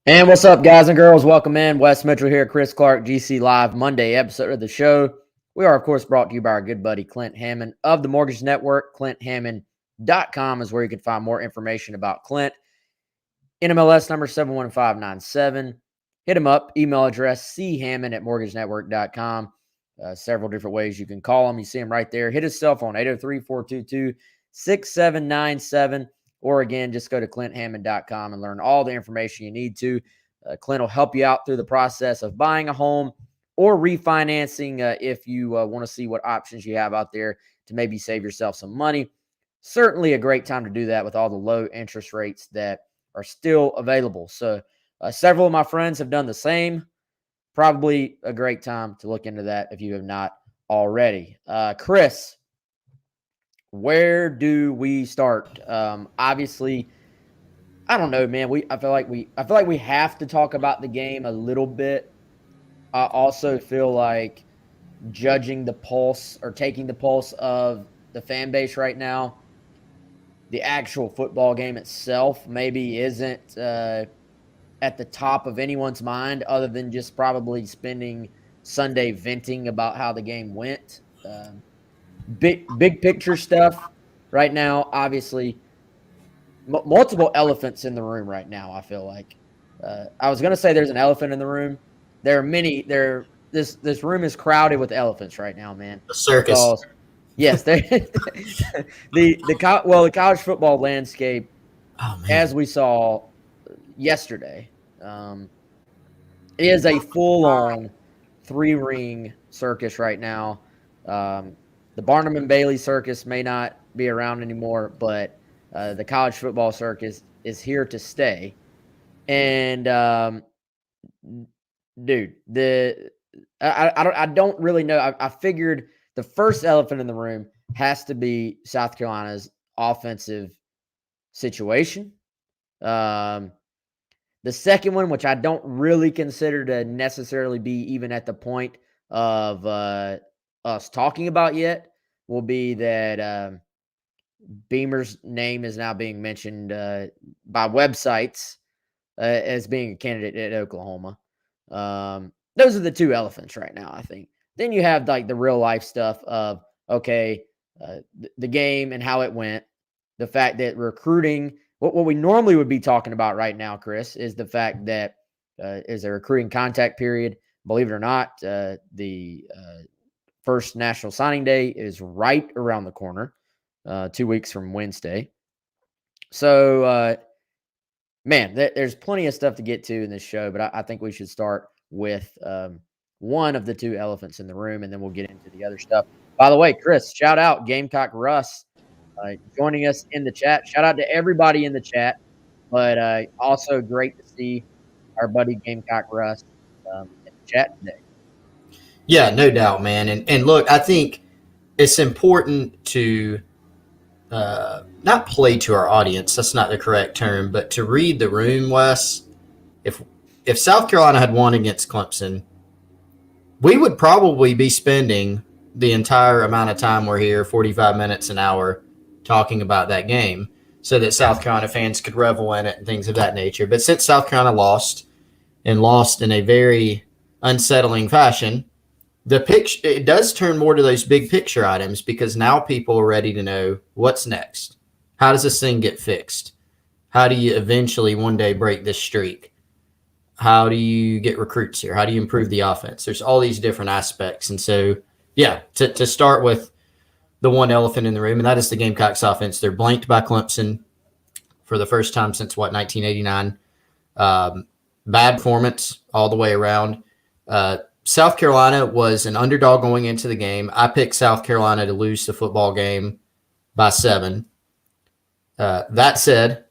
And what's up, guys and girls? Welcome in. Wes Mitchell here, Chris Clark, GC Live, Monday episode of the show. We are, of course, brought to you by our good buddy Clint Hammond of the Mortgage Network. ClintHammond.com is where you can find more information about Clint. NMLS number 71597. Hit him up. Email address chammond@mortgagenetwork.com. Several different ways you can call him. You see him right there. Hit his cell phone, 803-422-6797. Or again, just go to ClintHammond.com and learn all the information you need to. Clint will help you out through the process of buying a home or refinancing if you want to see what options you have out there to maybe save yourself some money. Certainly a great time to do that with all the low interest rates that are still available. So several of my friends have done the same. Probably a great time to look into that if you have not already. Chris, where do we start? Obviously, I don't know, man. I feel like we have to talk about the game a little bit. I also feel like judging the pulse or taking the pulse of the fan base right now, the actual football game itself maybe isn't at the top of anyone's mind, other than just probably spending Sunday venting about how the game went. Big picture stuff right now, obviously multiple elephants in the room right now. I feel like I was going to say there's an elephant in the room. There are many this room is crowded with elephants right now, man. A circus. Because, yes, the college football landscape, as we saw yesterday, is a full-on 3-ring circus right now. The Barnum and Bailey circus may not be around anymore, but the college football circus is here to stay. And dude, I don't really know. I figured the first elephant in the room has to be South Carolina's offensive situation. The second one, which I don't really consider to necessarily be even at the point of us talking about yet, will be that Beamer's name is now being mentioned by websites as being a candidate at Oklahoma. Those are the two elephants right now, I think. Then you have like the real life stuff of, okay, the game and how it went. The fact that recruiting, what we normally would be talking about right now, Chris, is the fact that is a recruiting contact period. Believe it or not, the first national signing day is right around the corner, 2 weeks from Wednesday. So, man, there's plenty of stuff to get to in this show, but I think we should start with one of the two elephants in the room, and then we'll get into the other stuff. By the way, Chris, shout out Gamecock Russ joining us in the chat. Shout out to everybody in the chat, but also great to see our buddy Gamecock Russ in the chat today. Yeah, no doubt, man. And look, I think it's important to not play to our audience. That's not the correct term, but to read the room, Wes. If South Carolina had won against Clemson, we would probably be spending the entire amount of time we're here, 45 minutes, an hour, talking about that game so that South Carolina fans could revel in it and things of that nature. But since South Carolina lost in a very unsettling fashion, it does turn more to those big picture items, because now people are ready to know what's next. How does this thing get fixed? How do you eventually one day break this streak? How do you get recruits here? How do you improve the offense? There's all these different aspects. And so, yeah, to start with the one elephant in the room, and that is the Gamecocks offense. They're blanked by Clemson for the first time since, 1989. Bad performance all the way around. South Carolina was an underdog going into the game. I picked South Carolina to lose the football game by 7. That said,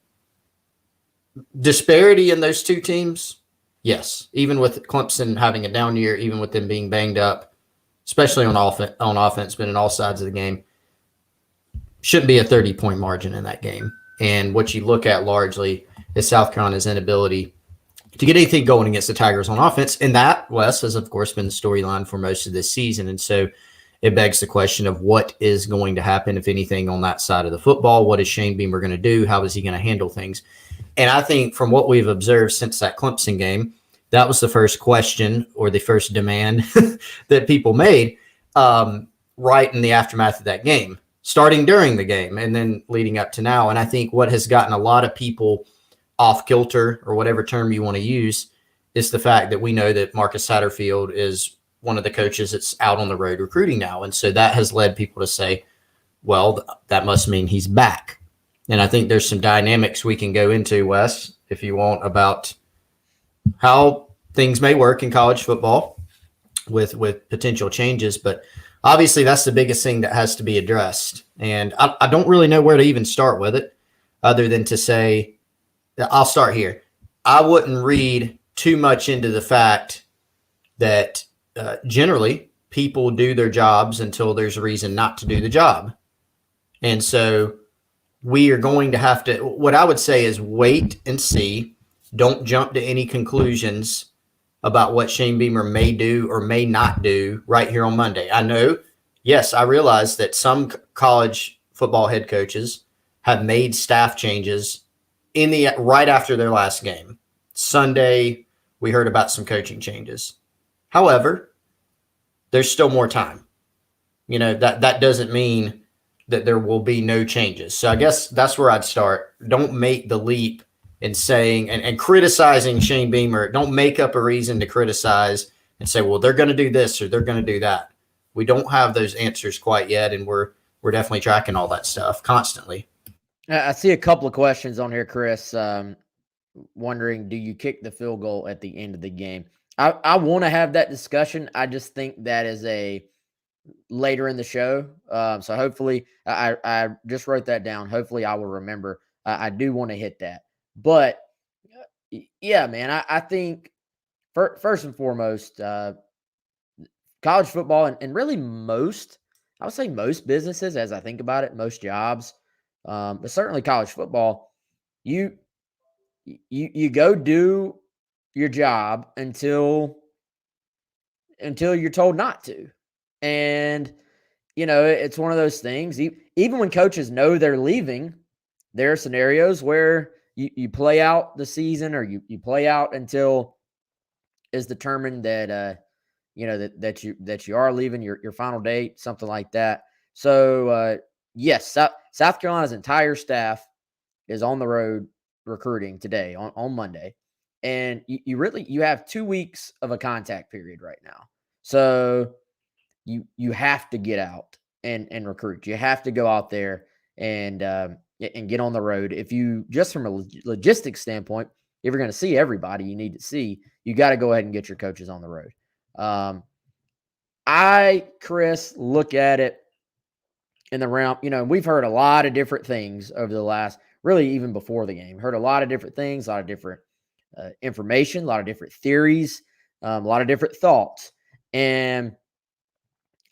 disparity in those two teams, yes. Even with Clemson having a down year, even with them being banged up, especially on offense, but in all sides of the game, shouldn't be a 30-point margin in that game. And what you look at largely is South Carolina's inability to get anything going against the Tigers on offense. And that, Wes, has, of course, been the storyline for most of this season. And so it begs the question of what is going to happen, if anything, on that side of the football. What is Shane Beamer going to do? How is he going to handle things? And I think from what we've observed since that Clemson game, that was the first question or the first demand that people made right in the aftermath of that game, starting during the game and then leading up to now. And I think what has gotten a lot of people off kilter, or whatever term you want to use, is the fact that we know that Marcus Satterfield is one of the coaches that's out on the road recruiting now. And so that has led people to say, well, that must mean he's back. And I think there's some dynamics we can go into, Wes, if you want, about how things may work in college football with potential changes. But obviously, that's the biggest thing that has to be addressed. And I don't really know where to even start with it, other than to say, I'll start here. I wouldn't read too much into the fact that generally people do their jobs until there's a reason not to do the job. And so we are going to have to, what I would say is wait and see. Don't jump to any conclusions about what Shane Beamer may do or may not do right here on Monday. I know, yes, I realize that some college football head coaches have made staff changes right after their last game. Sunday, we heard about some coaching changes. However, there's still more time. That doesn't mean that there will be no changes. So I guess that's where I'd start. Don't make the leap in saying and criticizing Shane Beamer. Don't make up a reason to criticize and say, well, they're going to do this or they're going to do that. We don't have those answers quite yet, and we're definitely tracking all that stuff constantly. I see a couple of questions on here, Chris. Wondering, do you kick the field goal at the end of the game? I want to have that discussion. I just think that is a later in the show. So hopefully, I just wrote that down. Hopefully, I will remember. I do want to hit that. But yeah, man, I think first and foremost, college football and really I would say most businesses, as I think about it, most jobs, but certainly college football, you go do your job until you're told not to. And, it's one of those things. Even when coaches know they're leaving, there are scenarios where you play out the season, or you play out until is determined that, that you are leaving your final date, something like that. So, yes, South Carolina's entire staff is on the road recruiting today on Monday. And you have 2 weeks of a contact period right now. So you have to get out and recruit. You have to go out there and get on the road. If you, just from a logistics standpoint, if you're going to see everybody you need to see, you got to go ahead and get your coaches on the road. Chris, look at it in the realm, we've heard a lot of different things over the last, really even before the game, heard a lot of different things, a lot of different information, a lot of different theories, a lot of different thoughts. And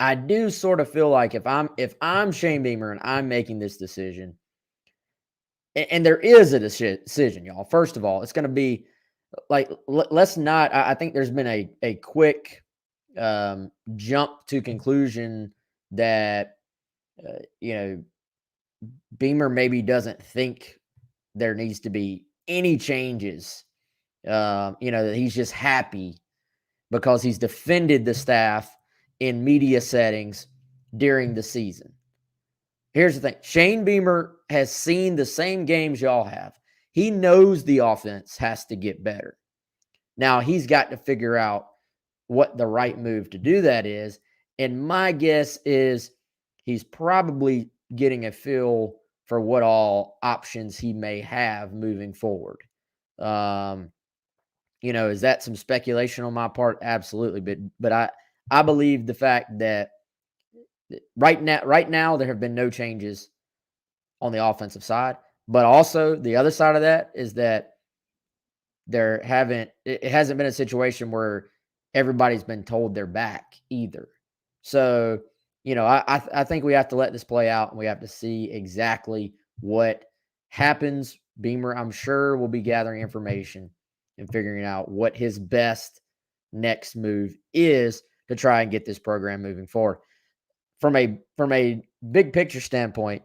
I do sort of feel like if I'm Shane Beamer and I'm making this decision, and there is a decision, y'all. First of all, it's going to be like, let's not. I think there's been a quick jump to conclusion that Beamer maybe doesn't think there needs to be any changes. That he's just happy because he's defended the staff in media settings during the season. Here's the thing. Shane Beamer has seen the same games y'all have. He knows the offense has to get better. Now he's got to figure out what the right move to do that is. And my guess is he's probably getting a feel for what all options he may have moving forward. Is that some speculation on my part? Absolutely. But I believe the fact that right now there have been no changes on the offensive side, but also the other side of that is that it hasn't been a situation where everybody's been told they're back either. So, I think we have to let this play out, and we have to see exactly what happens. Beamer, I'm sure, will be gathering information and figuring out what his best next move is to try and get this program moving forward. From a big picture standpoint,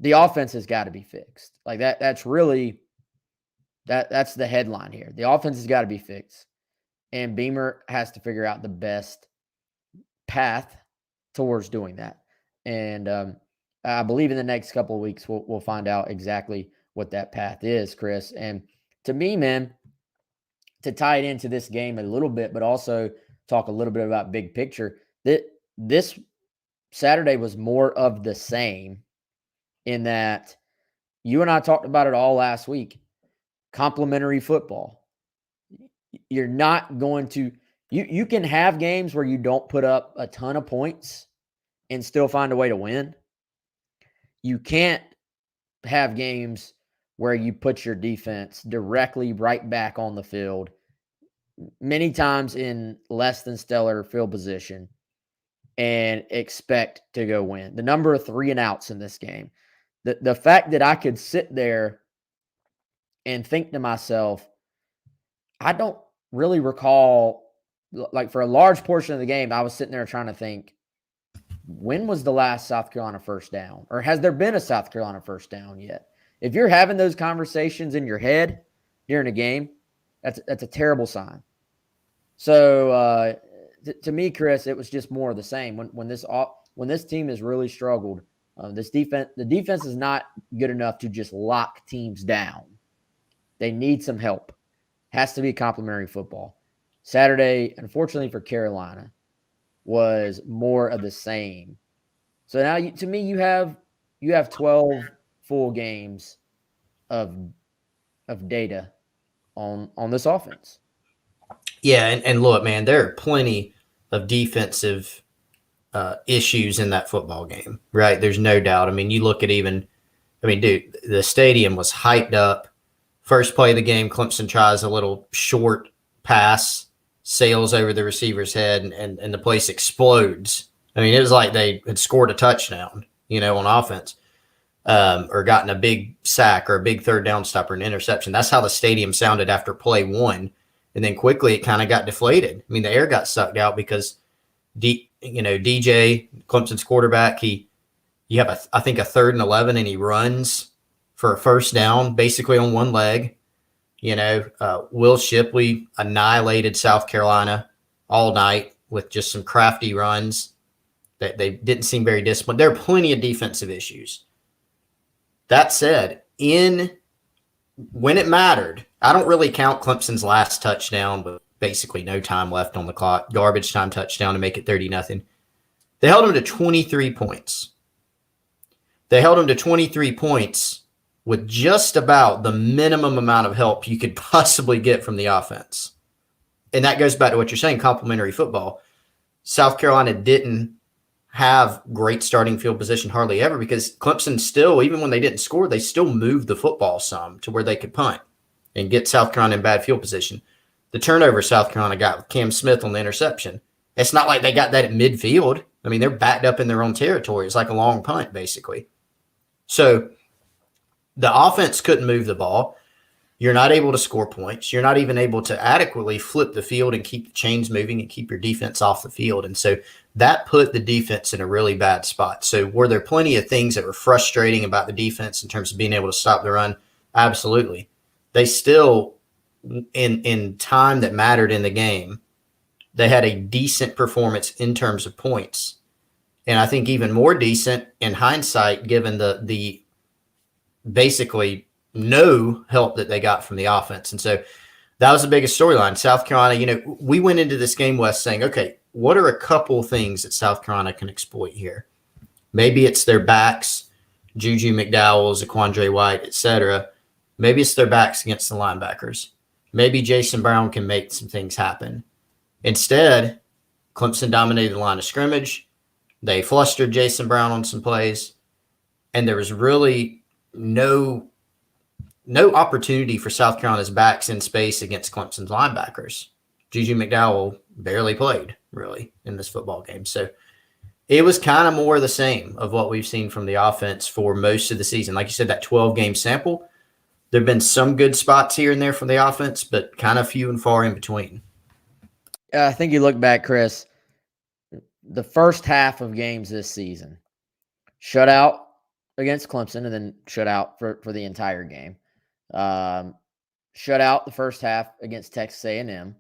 the offense has got to be fixed. Like that's really That's the headline here. The offense has got to be fixed, and Beamer has to figure out the best path towards doing that. And I believe in the next couple of weeks we'll find out exactly what that path is, Chris. And to me, man, to tie it into this game a little bit, but also talk a little bit about big picture, that this Saturday was more of the same in that you and I talked about it all last week. Complementary football. You're not going to you can have games where you don't put up a ton of points and still find a way to win. You can't have games where you put your defense directly right back on the field, many times in less than stellar field position, and expect to go win. The number of 3 and outs in this game. The fact that I could sit there and think to myself, I don't really recall, like for a large portion of the game, I was sitting there trying to think, when was the last South Carolina first down? Or has there been a South Carolina first down yet? If you're having those conversations in your head during a game, that's a terrible sign. So to me, Chris, it was just more of the same. When this team has really struggled, the defense is not good enough to just lock teams down. They need some help. Has to be complementary football. Saturday, unfortunately for Carolina, was more of the same. So now, to me, you have 12 full games of data on this offense. Yeah, and look, man, there are plenty of defensive issues in that football game, right? There's no doubt. I mean, you look at dude, the stadium was hyped up. First play of the game, Clemson tries a little short pass, sails over the receiver's head, and the place explodes. I mean, it was like they had scored a touchdown, on offense, or gotten a big sack or a big third down stop or an interception. That's how the stadium sounded after play 1. And then quickly it kind of got deflated. I mean, the air got sucked out because DJ, Clemson's quarterback, you have I think a 3rd and 11, and he runs for a first down basically on one leg. Will Shipley annihilated South Carolina all night with just some crafty runs that they didn't seem very disciplined. There are plenty of defensive issues. That said, when it mattered, I don't really count Clemson's last touchdown, but basically no time left on the clock, garbage time touchdown to make it 30-0. They held them to 23 points. They held them to 23 points with just about the minimum amount of help you could possibly get from the offense. And that goes back to what you're saying, complementary football. South Carolina didn't have great starting field position hardly ever because Clemson still, even when they didn't score, they still moved the football some to where they could punt and get South Carolina in bad field position. The turnover South Carolina got with Cam Smith on the interception, it's not like they got that at midfield. I mean, they're backed up in their own territory. It's like a long punt, basically. So the offense couldn't move the ball. You're not able to score points. You're not even able to adequately flip the field and keep the chains moving and keep your defense off the field. And so that put the defense in a really bad spot. So were there plenty of things that were frustrating about the defense in terms of being able to stop the run? Absolutely. They still, in time that mattered in the game, they had a decent performance in terms of points. And I think even more decent in hindsight, given the basically no help that they got from the offense. And so that was the biggest storyline. South Carolina, we went into this game, West, saying, okay, what are a couple things that South Carolina can exploit here? Maybe it's their backs, Juju McDowell, Zaquandre White, etc. Maybe it's their backs against the linebackers. Maybe Jason Brown can make some things happen. Instead, Clemson dominated the line of scrimmage. They flustered Jason Brown on some plays, and there was really no opportunity for South Carolina's backs in space against Clemson's linebackers. Juju McDowell barely played, really, in this football game. So it was kind of more the same of what we've seen from the offense for most of the season. Like you said, that 12-game sample, there have been some good spots here and there from the offense, but kind of few and far in between. I think you look back, Chris, the first half of games this season, shutout against Clemson and then shutout for the entire game. shut out the first half against Texas A&M.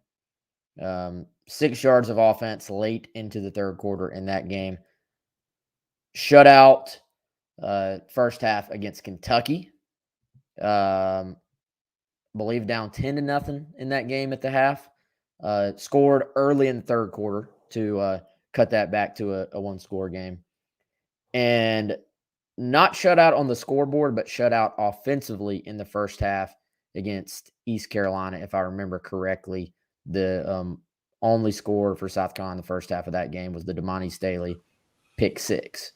6 yards of offense late into the third quarter in that game. Shut out first half against Kentucky. Believe down 10-0 in that game at the half. Scored early in the third quarter to cut that back to a one-score game. And not shut out on the scoreboard, but shut out offensively in the first half against East Carolina, if I remember correctly. The only score for South Carolina in the first half of that game was the Damani Staley pick 6.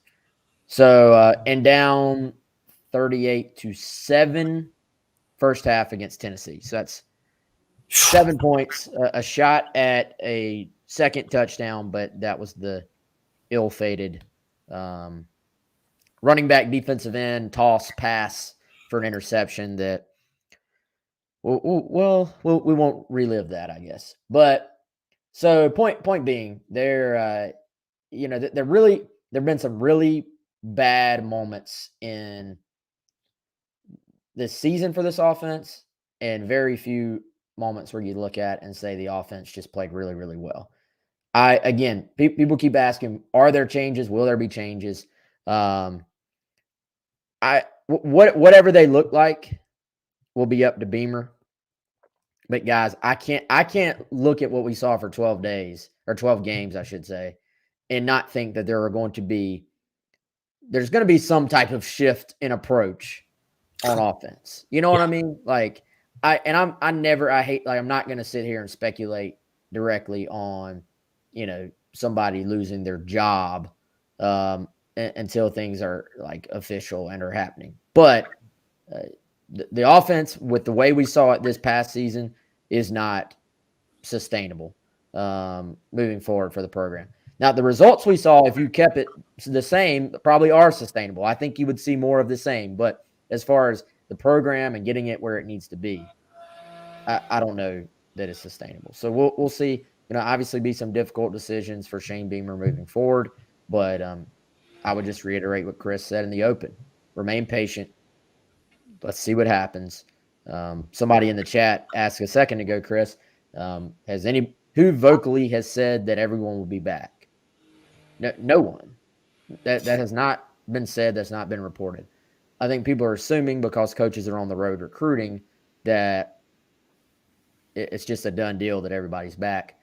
So, and down 38-7 first half against Tennessee. So that's 7 points, a shot at a second touchdown, but that was the ill-fated running back, defensive end, toss, pass for an interception that, well, we won't relive that, I guess. But so point being, there have been some really bad moments in this season for this offense, and very few moments where you look at and say the offense just played really, really well. People keep asking, are there changes? Will there be changes? Whatever they look like will be up to Beamer. But guys, I can't look at what we saw for 12 days or 12 games, I should say, and not think that there's going to be some type of shift in approach on offense. You know what I mean? Like I'm not going to sit here and speculate directly on, somebody losing their job until things are like official and are happening. But the offense, with the way we saw it this past season, is not sustainable moving forward for the program. Now, the results we saw, if you kept it the same, probably are sustainable. I think you would see more of the same. But as far as the program and getting it where it needs to be, I don't know that it's sustainable. So we'll see. Obviously be some difficult decisions for Shane Beamer moving forward. But I would just reiterate what Chris said in the open. Remain patient. Let's see what happens. Somebody in the chat asked a second ago, Chris, who vocally has said that everyone will be back? No one. That has not been said. That's not been reported. I think people are assuming, because coaches are on the road recruiting, that it's just a done deal that everybody's back.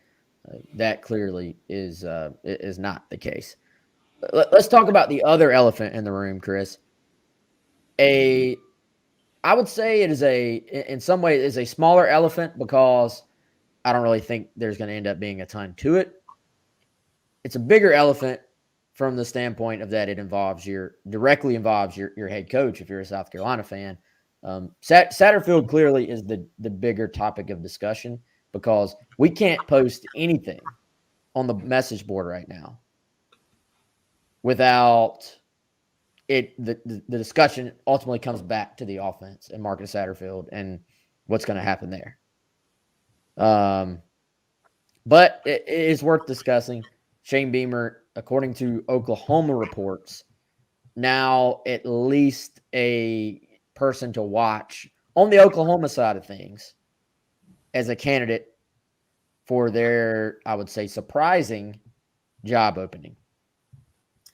That clearly is not the case. Let's talk about the other elephant in the room, Chris. I would say it is in some ways, a smaller elephant, because I don't really think there's going to end up being a ton to it. It's a bigger elephant from the standpoint of that it directly involves your head coach if you're a South Carolina fan. Satterfield clearly is the bigger topic of discussion, because we can't post anything on the message board right now without the discussion ultimately comes back to the offense and Marcus Satterfield and what's going to happen there. But it is worth discussing. Shane Beamer, according to Oklahoma reports, now at least a person to watch on the Oklahoma side of things as a candidate for their, I would say, surprising job opening.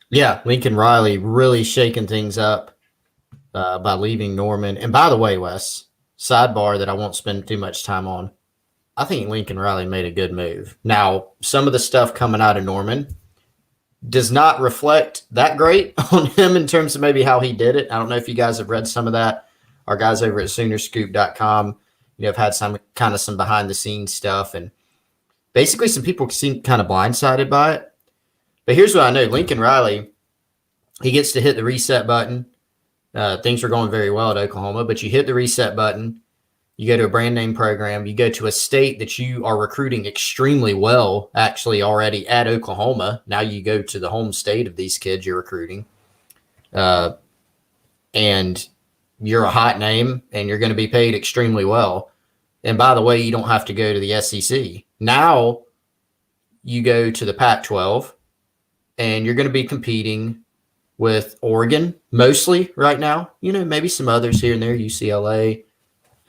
Yeah, Lincoln Riley really shaking things up by leaving Norman. And by the way, Wes, sidebar that I won't spend too much time on, I think Lincoln Riley made a good move. Now, some of the stuff coming out of Norman does not reflect that great on him in terms of maybe how he did it. I don't know if you guys have read some of that. Our guys over at Soonerscoop.com, have had some behind the scenes stuff, and basically some people seem kind of blindsided by it. But here's what I know. Lincoln Riley, he gets to hit the reset button. Things are going very well at Oklahoma, but you hit the reset button. You go to a brand name program. You go to a state that you are recruiting extremely well, actually already at Oklahoma. Now you go to the home state of these kids you're recruiting. And you're a hot name, and you're going to be paid extremely well. And by the way, you don't have to go to the SEC. Now you go to the Pac-12, and you're going to be competing with Oregon mostly right now. Maybe some others here and there, UCLA,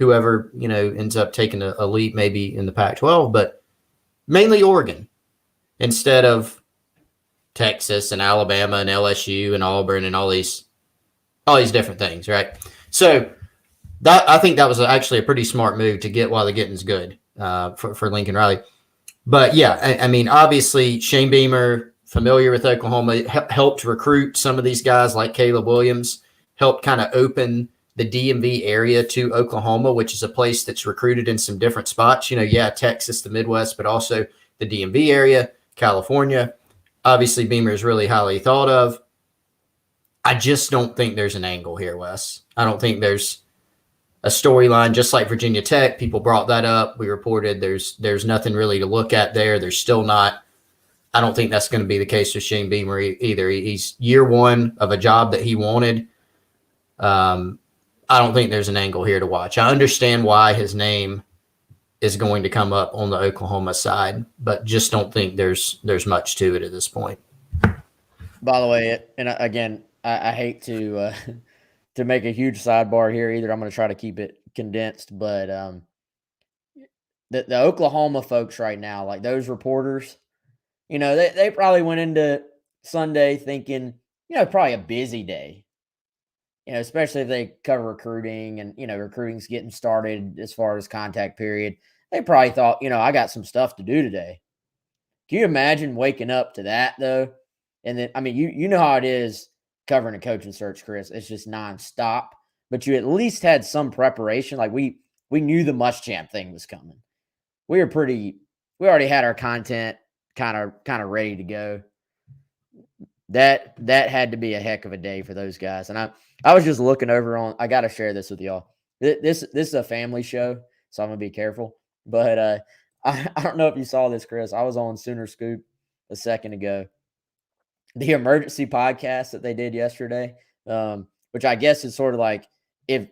whoever, ends up taking a leap maybe in the Pac-12, but mainly Oregon instead of Texas and Alabama and LSU and Auburn and all these different things, right? So I think that was actually a pretty smart move to get while the getting's good for Lincoln Riley. But yeah, I mean, obviously Shane Beamer, familiar with Oklahoma, helped recruit some of these guys like Caleb Williams, helped kind of open the DMV area to Oklahoma, which is a place that's recruited in some different spots. Texas, the Midwest, but also the DMV area, California. Obviously, Beamer is really highly thought of. I just don't think there's an angle here, Wes. I don't think there's a storyline, just like Virginia Tech. People brought that up. We reported there's nothing really to look at there. There's still not. I don't think that's going to be the case with Shane Beamer either. He's year one of a job that he wanted. I don't think there's an angle here to watch. I understand why his name is going to come up on the Oklahoma side, but just don't think there's much to it at this point. By the way, and again, I hate to make a huge sidebar here either. I'm going to try to keep it condensed, but the Oklahoma folks right now, like those reporters, they probably went into Sunday thinking, probably a busy day, especially if they cover recruiting and, recruiting's getting started as far as contact period. They probably thought, I got some stuff to do today. Can you imagine waking up to that though? And then, I mean, you know how it is covering a coaching search, Chris. It's just nonstop, but you at least had some preparation. Like we knew the Muschamp thing was coming. We already had our content kind of ready to go. That had to be a heck of a day for those guys. And I was just looking over on, I got to share this with y'all. This is a family show, so I'm going to be careful. But I don't know if you saw this, Chris. I was on Sooner Scoop a second ago. The emergency podcast that they did yesterday, which I guess is sort of like if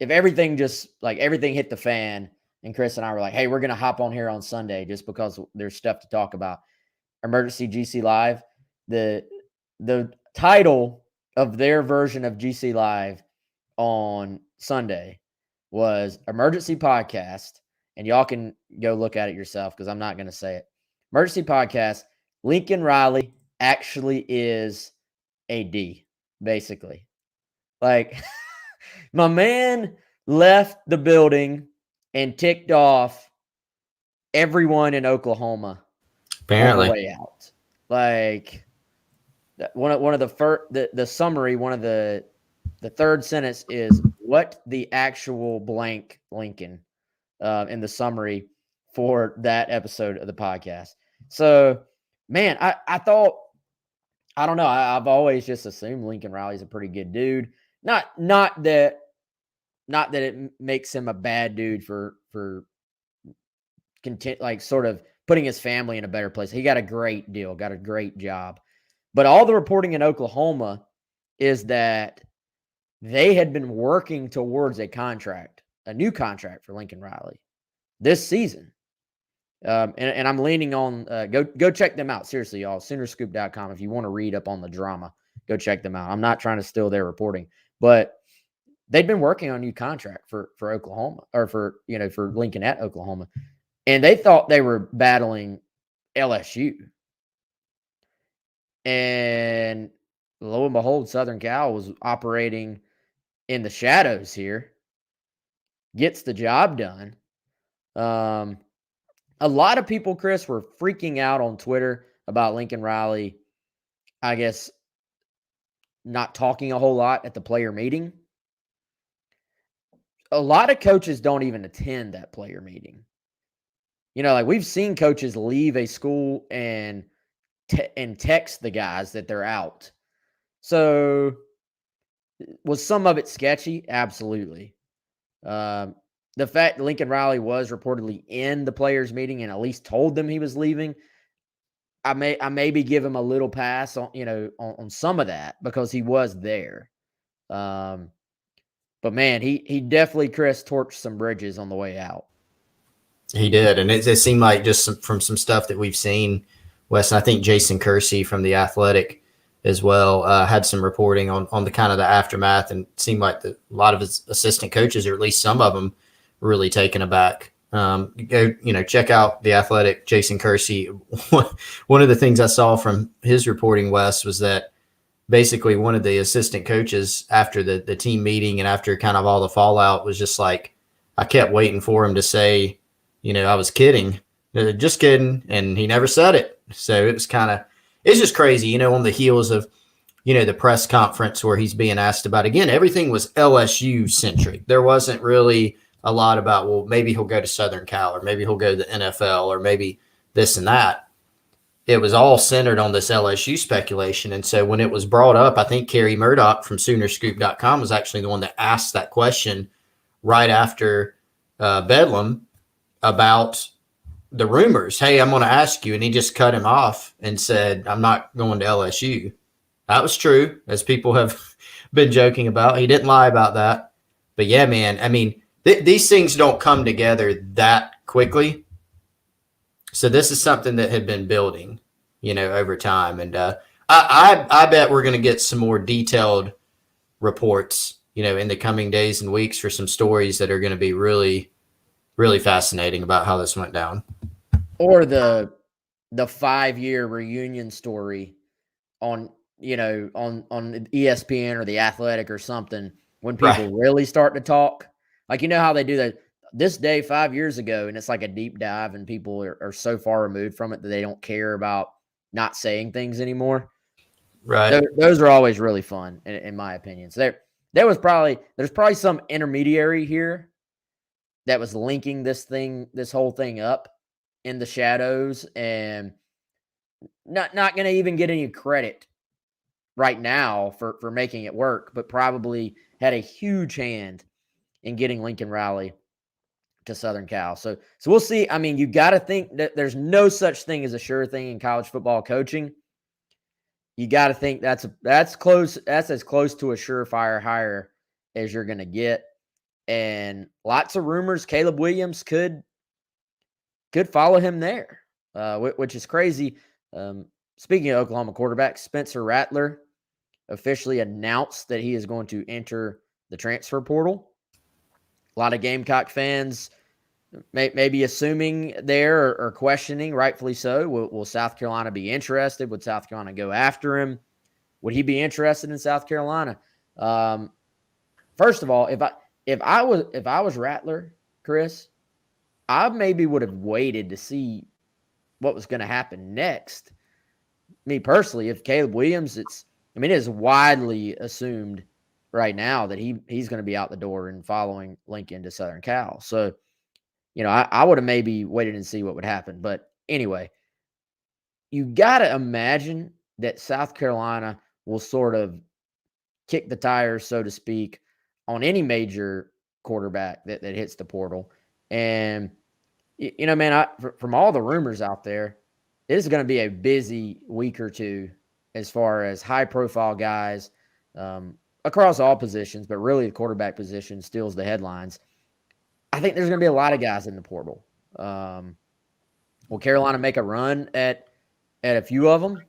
everything just like everything hit the fan and Chris and I were like, hey, we're going to hop on here on Sunday just because there's stuff to talk about. Emergency GC Live. The title of their version of GC Live on Sunday was Emergency Podcast. And y'all can go look at it yourself because I'm not going to say it. Emergency Podcast. Lincoln Riley actually is a D, basically. Like, my man left the building and ticked off everyone in Oklahoma. Apparently. On the way out. Like, one of the first, the summary, one of the third sentence is what the actual blank Lincoln in the summary for that episode of the podcast. So, man, I thought, I don't know. I've always just assumed Lincoln Riley's a pretty good dude. Not that it makes him a bad dude for like sort of putting his family in a better place. He got a great deal, got a great job. But all the reporting in Oklahoma is that they had been working towards a new contract for Lincoln Riley this season. And I'm leaning on, go check them out. Seriously, y'all, Soonerscoop.com. If you want to read up on the drama, go check them out. I'm not trying to steal their reporting, but they'd been working on a new contract for Oklahoma or for Lincoln at Oklahoma. And they thought they were battling LSU. And lo and behold, Southern Cal was operating in the shadows here. Gets the job done. A lot of people, Chris, were freaking out on Twitter about Lincoln Riley, I guess, not talking a whole lot at the player meeting. A lot of coaches don't even attend that player meeting. Like we've seen coaches leave a school and text the guys that they're out. So was some of it sketchy? Absolutely. The fact that Lincoln Riley was reportedly in the players' meeting and at least told them he was leaving, I maybe give him a little pass on some of that because he was there. But man, he definitely, Chris, torched some bridges on the way out. He did, and it seemed like just from some stuff that we've seen, Wes, and I think Jason Kersey from The Athletic as well, had some reporting on the kind of the aftermath, and it seemed like a lot of his assistant coaches, or at least some of them, were really taken aback. Check out the Athletic, Jason Kersey. One of the things I saw from his reporting, Wes, was that basically one of the assistant coaches after the team meeting and after kind of all the fallout was just like, I kept waiting for him to say, I was kidding, just kidding. And he never said it. So it's just crazy, on the heels of, the press conference where he's being asked about, again, everything was LSU centric. There wasn't really a lot about, well, maybe he'll go to Southern Cal, or maybe he'll go to the NFL, or maybe this and that. It was all centered on this LSU speculation. And so when it was brought up, I think Kerry Murdoch from Soonerscoop.com was actually the one that asked that question right after Bedlam about the rumors. Hey, I'm going to ask you. And he just cut him off and said, I'm not going to LSU. That was true, as people have been joking about. He didn't lie about that. But yeah, man, I mean, these things don't come together that quickly. So this is something that had been building, over time. And I bet we're going to get some more detailed reports, in the coming days and weeks for some stories that are going to be really, really fascinating about how this went down. Or the 5-year reunion story on ESPN or the Athletic or something, when people really start to talk. Like, how they do that this day 5 years ago, and it's like a deep dive, and people are so far removed from it that they don't care about not saying things anymore. Right. Those are always really fun, in my opinion. So there's probably some intermediary here that was linking this whole thing up in the shadows, and not going to even get any credit right now for making it work, but probably had a huge hand in getting Lincoln Riley to Southern Cal. So we'll see. I mean, you got to think that there's no such thing as a sure thing in college football coaching. You got to think that's close. That's as close to a surefire hire as you're going to get. And lots of rumors Caleb Williams could follow him there, which is crazy. Speaking of Oklahoma quarterback, Spencer Rattler officially announced that he is going to enter the transfer portal. A lot of Gamecock fans may be assuming there or questioning, rightfully so. Will South Carolina be interested? Would South Carolina go after him? Would he be interested in South Carolina? First of all, if I was Rattler, Chris, I maybe would have waited to see what was going to happen next. Me personally, if Caleb Williams, it is widely assumed right now that he's going to be out the door and following Lincoln to Southern Cal. So, I would have maybe waited and see what would happen. But anyway, you got to imagine that South Carolina will sort of kick the tires, so to speak, on any major quarterback that hits the portal. And, man, from all the rumors out there, it is going to be a busy week or two as far as high-profile guys across all positions, but really the quarterback position steals the headlines. I think there's going to be a lot of guys in the portal. Will Carolina make a run at a few of them?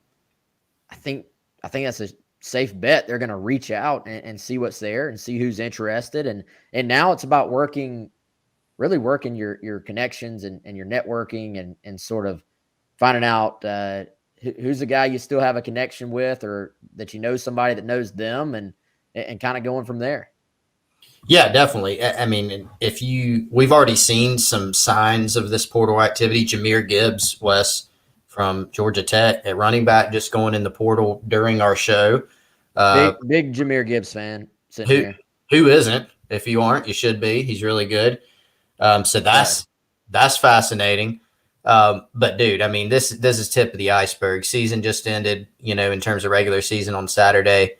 I think that's a safe bet. They're going to reach out and see what's there and see who's interested. And now it's about working your connections and your networking and sort of finding out who's the guy you still have a connection with, or that somebody that knows them, and kind of going from there. Yeah, definitely. I mean, we've already seen some signs of this portal activity. Jahmyr Gibbs, Wes, from Georgia Tech at running back, just going in the portal during our show. Big Jahmyr Gibbs fan sitting here. Who isn't? If you aren't, you should be. He's really good. So that's fascinating. But dude, I mean, this is tip of the iceberg. Season just ended, in terms of regular season on Saturday.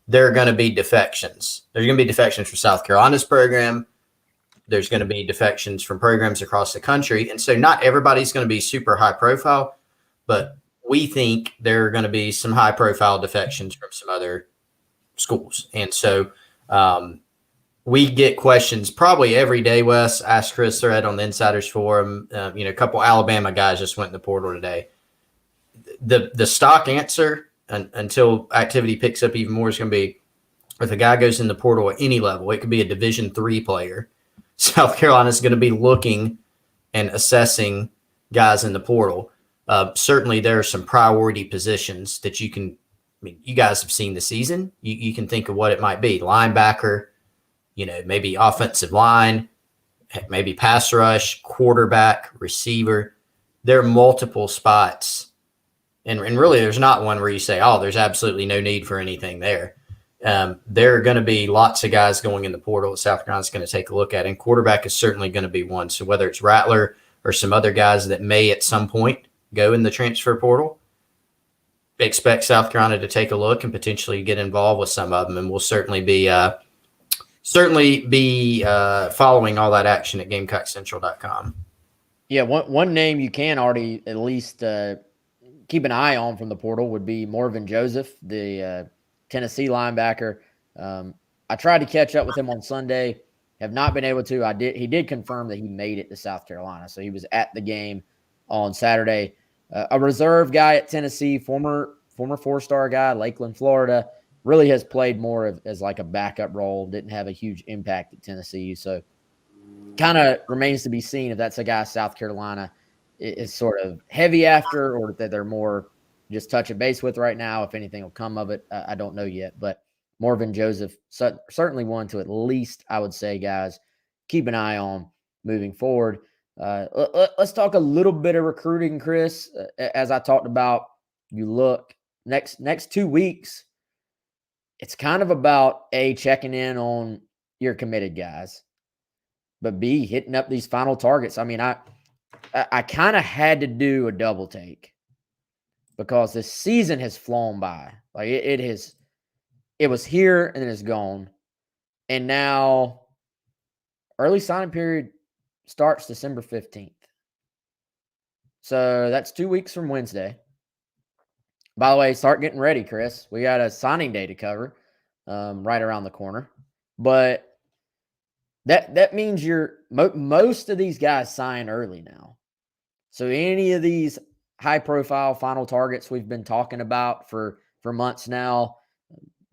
There are going to be defections. There's going to be defections from South Carolina's program. There's going to be defections from programs across the country. And so not everybody's going to be super high profile, but we think there are going to be some high profile defections from some other schools. And so we get questions probably every day, Wes. Ask Chris Thread on the Insiders Forum. A couple Alabama guys just went in the portal today. The stock answer until activity picks up even more is going to be if a guy goes in the portal at any level. It could be a Division III player. South Carolina is going to be looking and assessing guys in the portal. Certainly, there are some priority positions that you can. I mean, you guys have seen the season. You can think of what it might be: linebacker, maybe offensive line, maybe pass rush, quarterback, receiver. There are multiple spots, and really, there's not one where you say, "Oh, there's absolutely no need for anything there." There are going to be lots of guys going in the portal that South Carolina's going to take a look at, and quarterback is certainly going to be one. So whether it's Rattler or some other guys that may at some point go in the transfer portal, expect South Carolina to take a look and potentially get involved with some of them, and we'll certainly be following all that action at GamecockCentral.com. Yeah, one name you can already at least keep an eye on from the portal would be Morven Joseph, the Tennessee linebacker. I tried to catch up with him on Sunday, have not been able to. He did confirm that he made it to South Carolina, so he was at the game on Saturday. A reserve guy at Tennessee, former 4-star guy, Lakeland, Florida, really has played more as like a backup role. Didn't have a huge impact at Tennessee, so kind of remains to be seen if that's a guy South Carolina is sort of heavy after, or that they're more just touching base with right now. If anything will come of it, I don't know yet. But Morven Joseph, certainly one to at least, I would say, guys, keep an eye on moving forward. Let's talk a little bit of recruiting, Chris. As I talked about, you look next 2 weeks, it's kind of about A, checking in on your committed guys, but B, hitting up these final targets. I mean, I kind of had to do a double take because this season has flown by. Like it was here and then it's gone. And now early signing period starts December 15th. So that's 2 weeks from Wednesday. By the way, start getting ready, Chris. We got a signing day to cover right around the corner. But that means most of these guys sign early now. So any of these high-profile final targets we've been talking about for months now,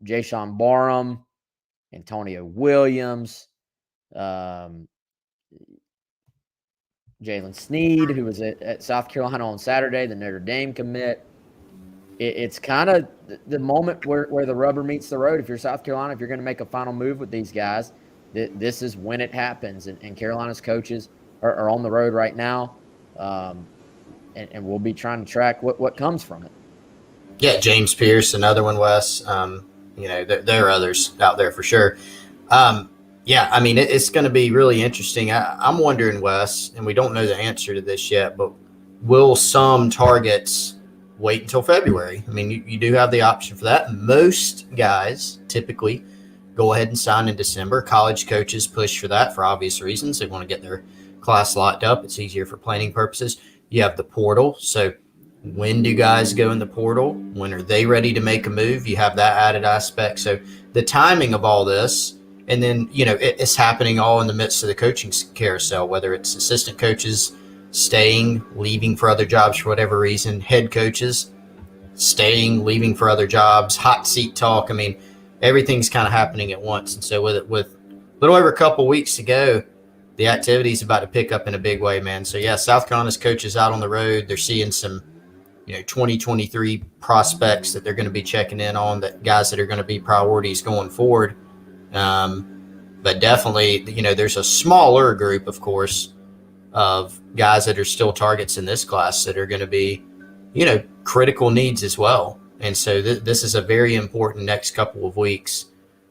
Jayshon Barham, Antonio Williams, Jalen Sneed, who was at South Carolina on Saturday, the Notre Dame commit. It's kind of the moment where the rubber meets the road. If you're South Carolina, if you're going to make a final move with these guys, this is when it happens. And Carolina's coaches are on the road right now, and we'll be trying to track what comes from it. Yeah, James Pierce, another one, Wes. There are others out there for sure. Yeah, I mean, it's going to be really interesting. I'm wondering, Wes, and we don't know the answer to this yet, but will some targets wait until February? I mean, you do have the option for that. Most guys typically go ahead and sign in December. College coaches push for that for obvious reasons. They want to get their class locked up. It's easier for planning purposes. You have the portal. So when do guys go in the portal? When are they ready to make a move? You have that added aspect. So the timing of all this, and then, it's happening all in the midst of the coaching carousel, whether it's assistant coaches staying, leaving for other jobs for whatever reason, head coaches staying, leaving for other jobs, hot seat talk. I mean, everything's kind of happening at once. And so with a little over a couple weeks to go, the activity is about to pick up in a big way, man. So, yeah, South Carolina's coaches out on the road. They're seeing some 2023 prospects that they're going to be checking in on, that guys that are going to be priorities going forward. But definitely, there's a smaller group, of course, of guys that are still targets in this class that are going to be, critical needs as well. And so this is a very important next couple of weeks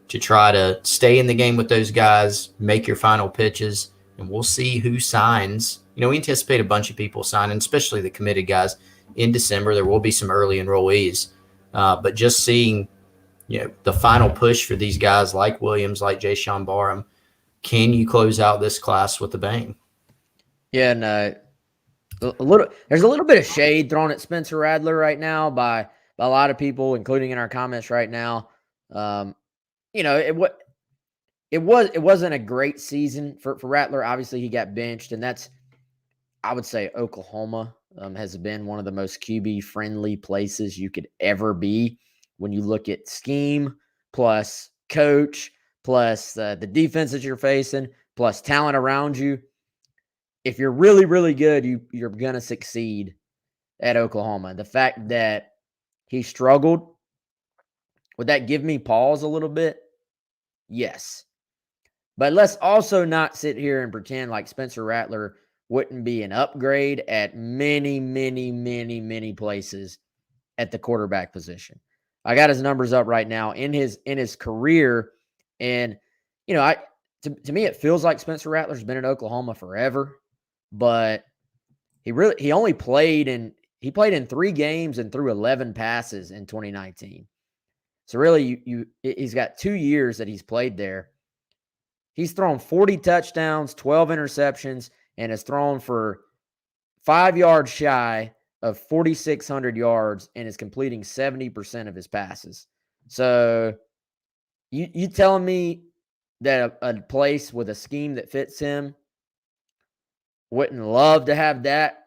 to try to stay in the game with those guys, make your final pitches, and we'll see who signs. We anticipate a bunch of people signing, especially the committed guys in December. There will be some early enrollees, but just seeing, the final push for these guys like Williams, like Jayshon Barham, can you close out this class with a bang? Yeah, and there's a little bit of shade thrown at Spencer Rattler right now by a lot of people, including in our comments right now. It wasn't a great season for Rattler. Obviously, he got benched, and that's, I would say, Oklahoma has been one of the most QB-friendly places you could ever be when you look at scheme plus coach plus the defense that you're facing plus talent around you. If you're really, really good, you're going to succeed at Oklahoma. The fact that he struggled, would that give me pause a little bit? Yes. But let's also not sit here and pretend like Spencer Rattler wouldn't be an upgrade at many, many, many, many places at the quarterback position. I got his numbers up right now in his career. And, to me, it feels like Spencer Rattler's been in Oklahoma forever, but he only played in 3 games and threw 11 passes in 2019. So really he's got 2 years that he's played there. He's thrown 40 touchdowns, 12 interceptions, and has thrown for 5 yards shy of 4,600 yards and is completing 70% of his passes. So you telling me that a place with a scheme that fits him wouldn't love to have that,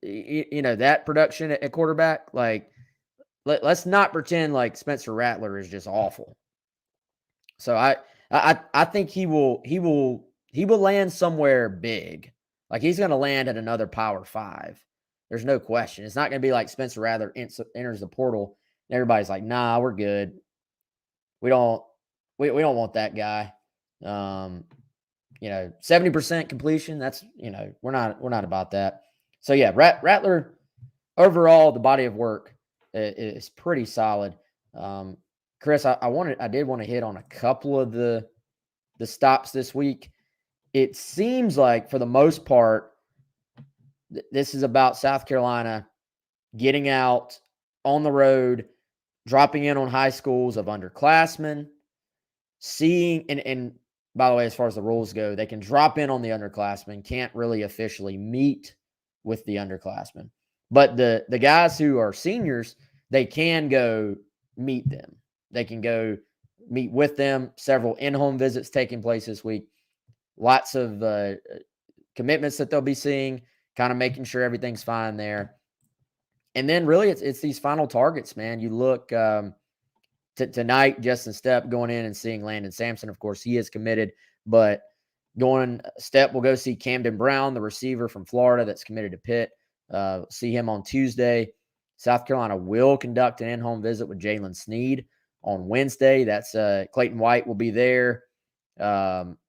that production at quarterback? Like, let's not pretend like Spencer Rattler is just awful. So I think he will land somewhere big. Like, he's going to land at another Power 5. There's no question. It's not going to be like Spencer Rattler enters the portal and everybody's like, "Nah, we're good. We don't want that guy." 70% completion. That's, we're not about that. So yeah, Rattler overall, the body of work is pretty solid. Chris, I did want to hit on a couple of the stops this week. It seems like for the most part, this is about South Carolina getting out on the road, dropping in on high schools of underclassmen, seeing, and by the way, as far as the rules go, they can drop in on the underclassmen, can't really officially meet with the underclassmen. But the guys who are seniors, they can go meet them. They can go meet with them. Several in-home visits taking place this week. Lots of commitments that they'll be seeing, kind of making sure everything's fine there. And then really it's these final targets, man. You look tonight, Justin Stepp going in and seeing Landon Sampson. Of course, he is committed, but Stepp will go see Camden Brown, the receiver from Florida that's committed to Pitt. See him on Tuesday. South Carolina will conduct an in-home visit with Jalen Sneed on Wednesday. That's Clayton White will be there.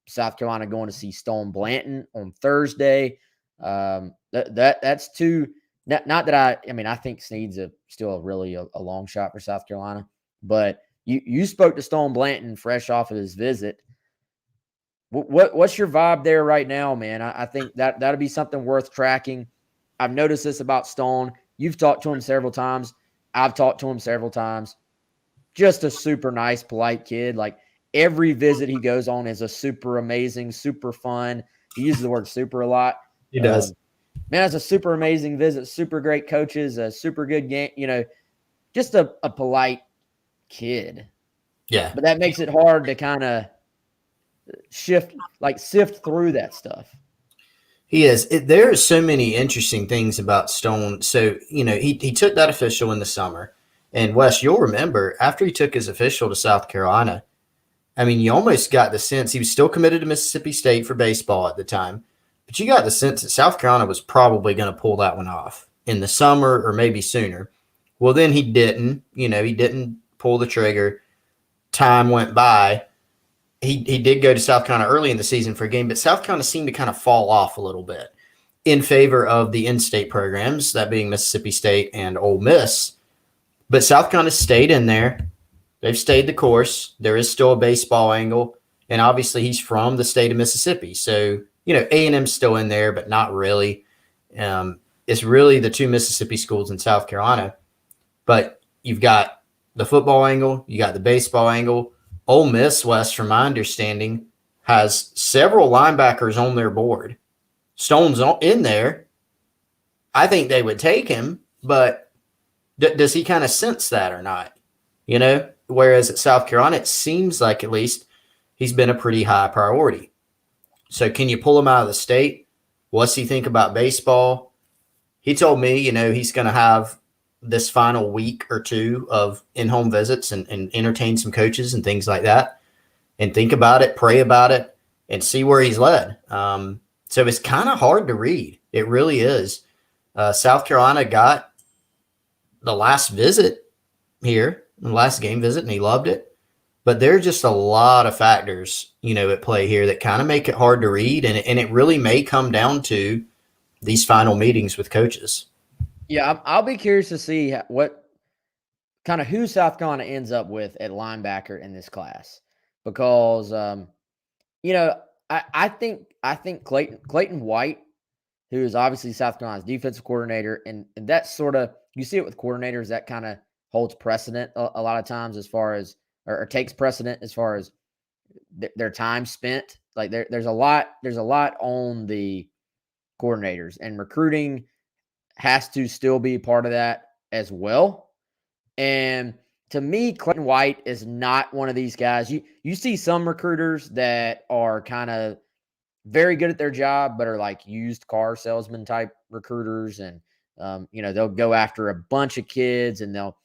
South Carolina going to see Stone Blanton on Thursday. That's two. Not that I think Sneed's still really a long shot for South Carolina, but you spoke to Stone Blanton fresh off of his visit. What's your vibe there right now, man? I think that'll be something worth tracking. I've noticed this about Stone. You've talked to him several times. I've talked to him several times. Just a super nice, polite kid. Like, every visit he goes on is a super amazing, super fun. He uses the word super a lot. He does. Man, it's a super amazing visit. Super great coaches, a super good game. Just a polite kid. Yeah. But that makes it hard to kind of sift through that stuff. He is. There are so many interesting things about Stone. So, he took that official in the summer. And, Wes, you'll remember, after he took his official to South Carolina, you almost got the sense he was still committed to Mississippi State for baseball at the time. But you got the sense that South Carolina was probably going to pull that one off in the summer or maybe sooner. Well, then he didn't. He didn't pull the trigger. Time went by. He did go to South Carolina early in the season for a game, but South Carolina seemed to kind of fall off a little bit in favor of the in-state programs, that being Mississippi State and Ole Miss. But South Carolina stayed in there. They've stayed the course. There is still a baseball angle, and obviously he's from the state of Mississippi. So, A&M's still in there, but not really. It's really the two Mississippi schools in South Carolina. But you've got the football angle, you got the baseball angle. Ole Miss, West, from my understanding, has several linebackers on their board. Stone's in there. I think they would take him, but does he kind of sense that or not? Whereas at South Carolina, it seems like at least he's been a pretty high priority. So can you pull him out of the state? What's he think about baseball? he told me, he's going to have this final week or two of in-home visits and entertain some coaches and things like that, and think about it, pray about it, and see where he's led. So it's kind of hard to read. It really is. South Carolina got the last visit here, the last game visit, and he loved it. But there's just a lot of factors, at play here that kind of make it hard to read, and it really may come down to these final meetings with coaches. Yeah, I'll be curious to see what kind of who South Carolina ends up with at linebacker in this class, because I think Clayton White, who is obviously South Carolina's defensive coordinator, and that's sort of, you see it with coordinators, that kind of holds precedent a lot of times as far as, or takes precedent as far as their time spent. Like there's a lot on the coordinators, and recruiting has to still be part of that as well. And to me, Clayton White is not one of these guys. You see some recruiters that are kind of very good at their job, but are like used car salesman type recruiters, and they'll go after a bunch of kids, and they'll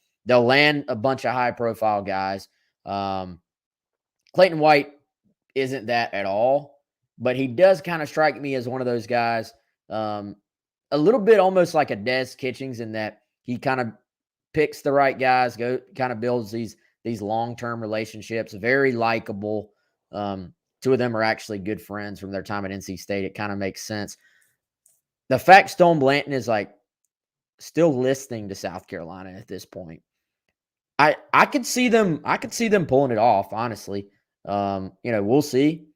land a bunch of high profile guys. Clayton White isn't that at all, but he does kind of strike me as one of those guys, a little bit almost like a Des Kitchings, in that he kind of picks the right guys, kind of builds these long-term relationships, very likable. Two of them are actually good friends from their time at NC State. It kind of makes sense. The fact Stone Blanton is like still listening to South Carolina at this point, I could see them pulling it off, honestly. We'll see.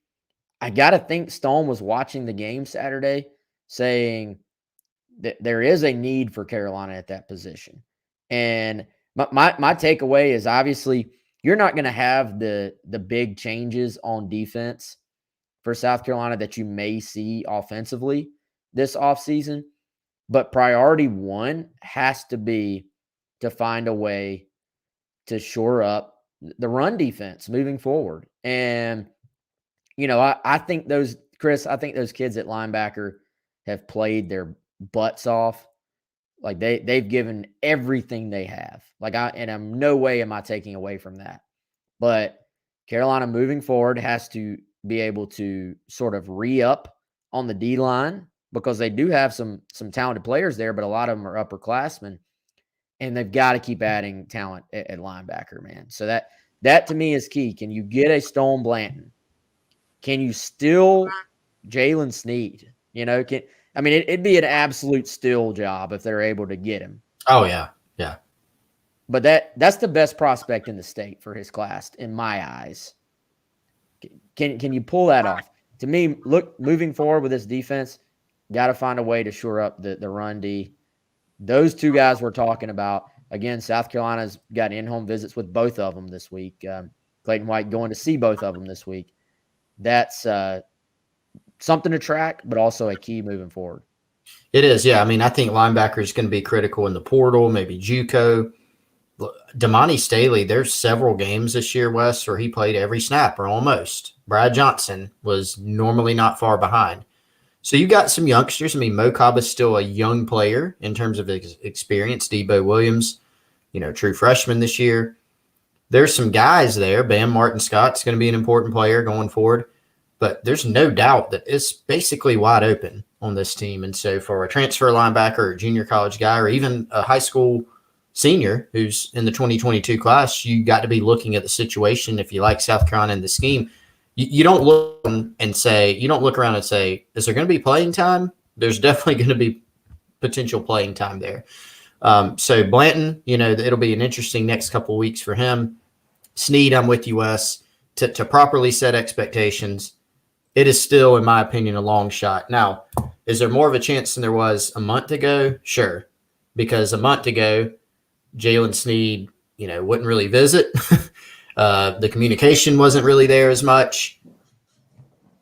I got to think Stone was watching the game Saturday, saying that there is a need for Carolina at that position. And my takeaway is, obviously you're not going to have the big changes on defense for South Carolina that you may see offensively this offseason. But priority one has to be to find a way to shore up the run defense moving forward. And, I think those kids at linebacker have played their butts off. Like they've given everything they have. And I'm no way am I taking away from that. But Carolina moving forward has to be able to sort of re-up on the D line, because they do have some talented players there, but a lot of them are upperclassmen, and they've got to keep adding talent at linebacker, man. So that to me is key. Can you get a Stone Blanton? Can you still Jalen Sneed? It'd be an absolute still job if they're able to get him. Oh yeah. Yeah. But that's the best prospect in the state for his class, in my eyes. Can you pull that off? To me, look, moving forward with this defense, got to find a way to shore up the run D. Those two guys we're talking about, again, South Carolina's got in-home visits with both of them this week. Clayton White going to see both of them this week. That's something to track, but also a key moving forward. It is, yeah. I think linebacker is going to be critical in the portal, maybe JUCO. Damani Staley, there's several games this year, Wes, where he played every snap or almost. Brad Johnson was normally not far behind. So you got some youngsters. Mo Cobb is still a young player in terms of experience. Debo Williams, true freshman this year. There's some guys there. Bam Martin Scott's going to be an important player going forward. But there's no doubt that it's basically wide open on this team. And so for a transfer linebacker or junior college guy, or even a high school senior who's in the 2022 class, you got to be looking at the situation. If you like South Carolina in the scheme, you don't look around and say, is there going to be playing time? There's definitely going to be potential playing time there. So Blanton, it'll be an interesting next couple of weeks for him. Sneed, I'm with you, Wes, to properly set expectations. It is still, in my opinion, a long shot. Now, is there more of a chance than there was a month ago? Sure. Because a month ago, Jalen Sneed, wouldn't really visit. The communication wasn't really there as much.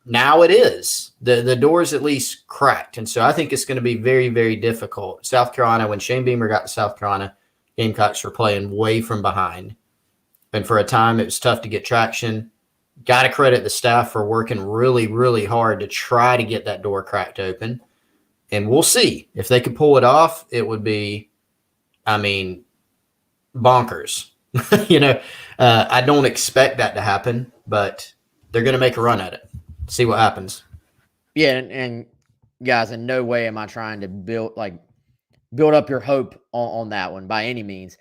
Now it is. The door's at least cracked. And so I think it's going to be very, very difficult. South Carolina, when Shane Beamer got to South Carolina, Gamecocks were playing way from behind. And for a time, it was tough to get traction. Got to credit the staff for working really, really hard to try to get that door cracked open. And we'll see if they can pull it off. It would be, bonkers. I don't expect that to happen, but they're going to make a run at it. See what happens. Yeah, and guys, in no way am I trying to build up your hope on that one by any means.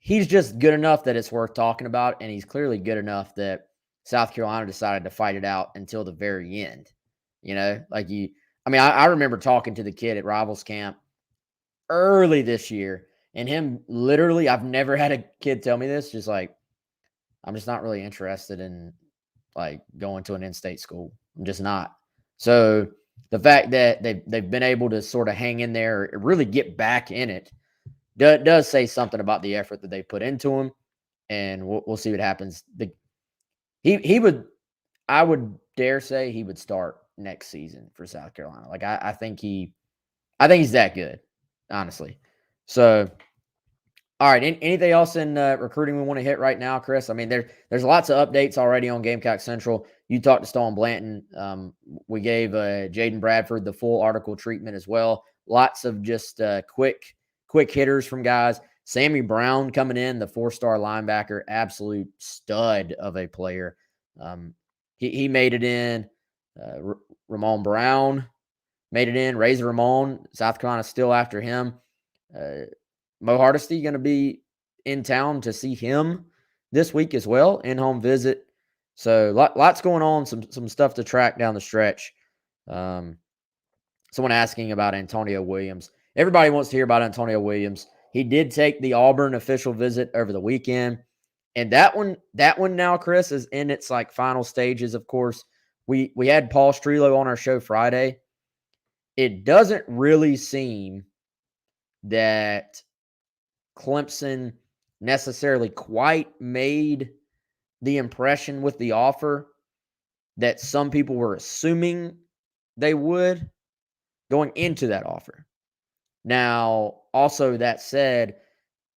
He's just good enough that it's worth talking about, and he's clearly good enough that South Carolina decided to fight it out until the very end. I remember talking to the kid at Rivals Camp early this year, and him literally, I've never had a kid tell me this, just like, I'm just not really interested in going to an in-state school. I'm just not. So the fact that they've been able to sort of hang in there, or really get back in it, does say something about the effort that they put into him, and we'll see what happens. I would dare say he would start next season for South Carolina. I think he's that good, honestly. So, all right. Anything else in recruiting we want to hit right now, Chris? I mean, there's lots of updates already on Gamecock Central. You talked to Stone Blanton. We gave Jaden Bradford the full article treatment as well. Lots of just quick hitters from guys. Sammy Brown coming in, the 4-star linebacker, absolute stud of a player. He made it in. Ramon Brown made it in. Razor Ramon, South Carolina still after him. Mo Hardesty going to be in town to see him this week as well, in-home visit. So lots going on, some stuff to track down the stretch. Someone asking about Antonio Williams. Everybody wants to hear about Antonio Williams. He did take the Auburn official visit over the weekend. And that one now, Chris, is in its final stages, of course. We had Paul Strelo on our show Friday. It doesn't really seem that Clemson necessarily quite made the impression with the offer that some people were assuming they would going into that offer. Now, also that said,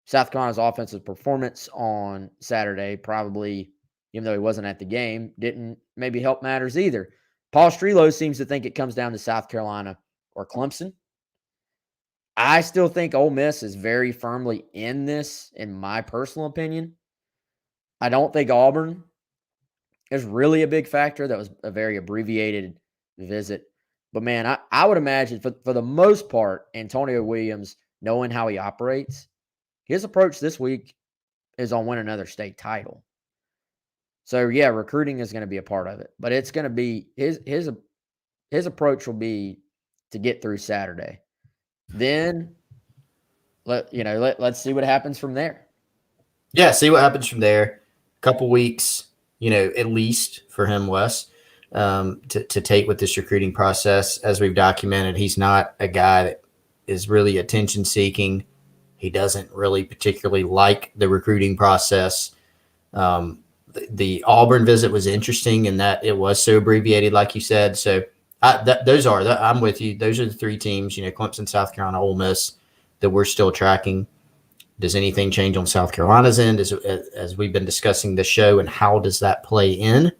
South Carolina's offensive performance on Saturday probably, even though he wasn't at the game, didn't maybe help matters either. Paul Strelo seems to think it comes down to South Carolina or Clemson. I still think Ole Miss is very firmly in this, in my personal opinion. I don't think Auburn is really a big factor. That was a very abbreviated visit. But, man, I would imagine for the most part, Antonio Williams, knowing how he operates, his approach this week is on win another state title. So, yeah, recruiting is going to be a part of it. But it's going to be his approach will be to get through Saturday. Then let's see what happens from there. Yeah, see what happens from there. A couple weeks, at least for him, Wes, to take with this recruiting process. As we've documented, he's not a guy that is really attention seeking. He doesn't really particularly like the recruiting process. The Auburn visit was interesting in that it was so abbreviated, like you said. So I'm with you. Those are the three teams, Clemson, South Carolina, Ole Miss, that we're still tracking. Does anything change on South Carolina's end as we've been discussing this show, and how does that play in?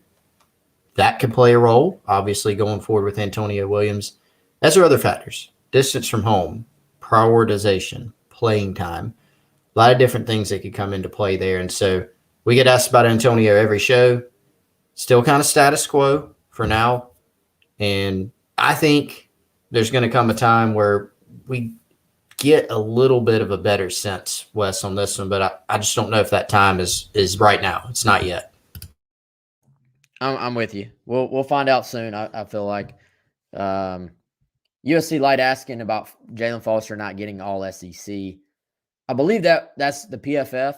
That could play a role, obviously, going forward with Antonio Williams. As are other factors. Distance from home, prioritization, playing time. A lot of different things that could come into play there. And so we get asked about Antonio every show. Still kind of status quo for now. And I think there's going to come a time where we get a little bit of a better sense, Wes, on this one. But I just don't know if that time is right now. It's not yet. I'm with you. We'll find out soon. I feel like USC Light asking about Jalen Foster not getting all SEC. I believe that's the PFF.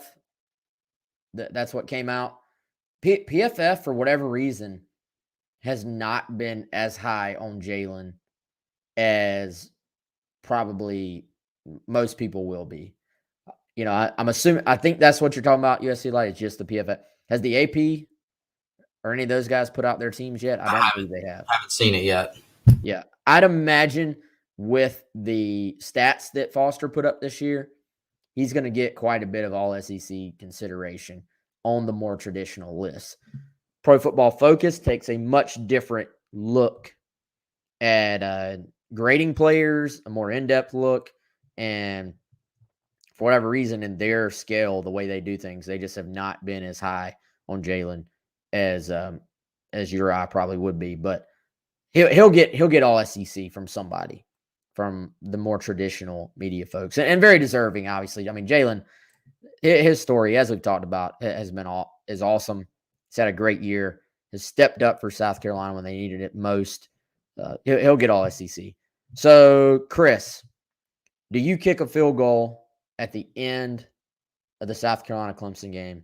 That's what came out. PFF, for whatever reason, has not been as high on Jalen as probably most people will be. I'm assuming, I think that's what you're talking about, USC Light. It's just the PFF. Has the AP or any of those guys put out their teams yet? I don't believe they have. I haven't seen it yet. Yeah. I'd imagine with the stats that Foster put up this year, he's going to get quite a bit of all SEC consideration on the more traditional list. Pro Football Focus takes a much different look at grading players, a more in-depth look, and for whatever reason, in their scale, the way they do things, they just have not been as high on Jalen as your eye probably would be. But he'll get all SEC from somebody, from the more traditional media folks, and very deserving, obviously. I mean, Jalen, his story, as we've talked about, is awesome. He's had a great year. Has stepped up for South Carolina when they needed it most. He'll get all SEC. So, Chris, do you kick a field goal at the end of the South Carolina Clemson game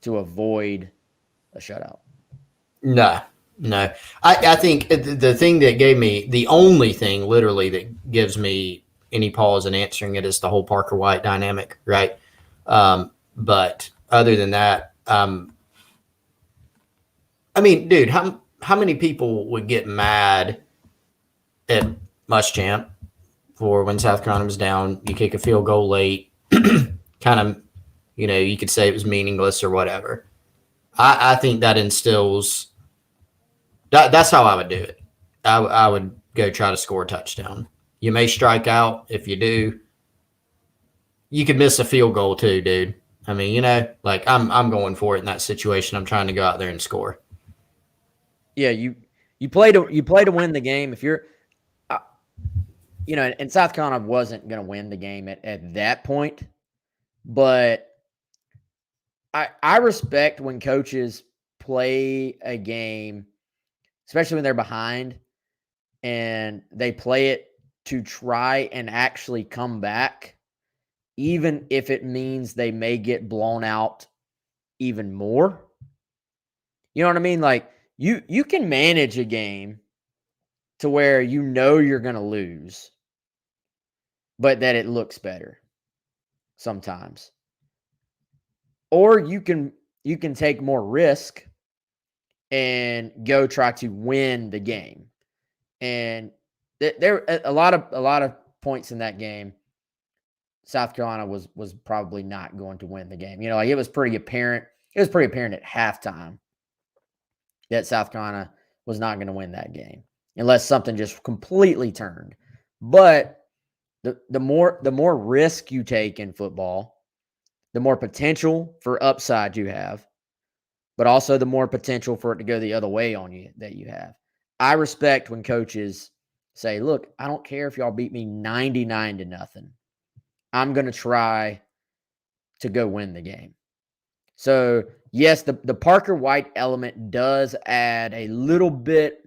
to avoid a shutout? No. I think the thing that gave me, the only thing literally that gives me any pause in answering it is the whole Parker White dynamic, right? But other than that, I mean, dude, how many people would get mad at Muschamp for when South Carolina was down? You kick a field goal late, kind of, you could say it was meaningless or whatever. I think that instills. That's how I would do it. I would go try to score a touchdown. You may strike out. If you do, you could miss a field goal too, dude. I mean, like I'm going for it in that situation. I'm trying to go out there and score. Yeah, you play to win the game. If you're, and South Carolina wasn't going to win the game at that point, but I respect when coaches play a game, especially when they're behind, and they play it to try and actually come back, even if it means they may get blown out even more. You know what I mean? Like, you can manage a game to where you're going to lose, but that it looks better sometimes. Or you can take more risk and go try to win the game. And there a lot of points in that game, South Carolina was probably not going to win the game. Like it was pretty apparent. It was pretty apparent at halftime that South Carolina was not going to win that game unless something just completely turned. But the more risk you take in football, the more potential for upside you have, but also the more potential for it to go the other way on you that you have. I respect when coaches say, look, I don't care if y'all beat me 99-0. I'm going to try to go win the game. So, yes, the Parker White element does add a little bit.